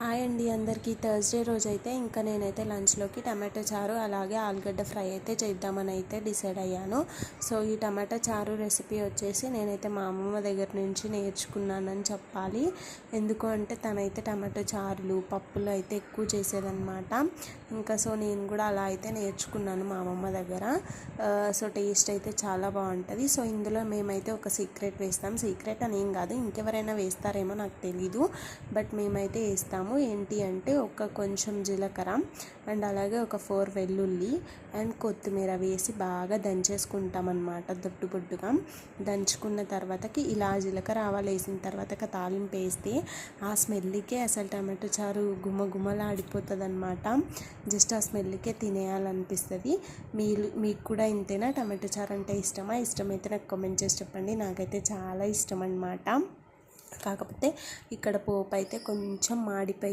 Hi అండి అందరికీ. Thursday రోజు అయితే ఇంకా నేనైతే లంచ్లోకి టమాటో చారు అలాగే ఆలుగడ్డ ఫ్రై అయితే చేద్దామని అయితే డిసైడ్ అయ్యాను. సో ఈ టమాటో చారు రెసిపీ వచ్చేసి నేనైతే మా అమ్మమ్మ దగ్గర నుంచి నేర్చుకున్నానని చెప్పాలి. ఎందుకు అంటే తనైతే టమాటో చారులు పప్పులు అయితే ఎక్కువ చేసేదన్నమాట. ఇంకా సో నేను కూడా అలా అయితే నేర్చుకున్నాను మా అమ్మమ్మ దగ్గర. సో టేస్ట్ అయితే చాలా బాగుంటుంది. సో ఇందులో మేమైతే ఒక సీక్రెట్ వేస్తాం. సీక్రెట్ అని ఏం కాదు, ఇంకెవరైనా వేస్తారేమో నాకు తెలీదు, బట్ మేమైతే వేస్తాము. ఏంటి అంటే ఒక కొంచెం జీలకర్ర అండ్ అలాగే ఒక 4 వెల్లుల్లి అండ్ కొత్తిమీర వేసి బాగా దంచేసుకుంటాం అన్నమాట. దొడ్డు బొడ్డుగా దంచుకున్న తర్వాతకి ఇలా జీలకర్ర ఆవాలు వేసిన తర్వాత తాలింపు వేస్తే ఆ స్మెల్కే అసలు టమాటో చారు గుమగుమలాడిపోతుంది అన్నమాట. జస్ట్ ఆ స్మెల్కే తినేయాలనిపిస్తుంది. మీకు కూడా ఇంతేనా? టమాటో చారు అంటే ఇష్టమా? ఇష్టమైతే నాకు కామెంట్ చేసి చెప్పండి. నాకైతే చాలా ఇష్టం అన్నమాట. కాకపోతే ఇక్కడ పోపు అయితే కొంచెం మాడిపోయి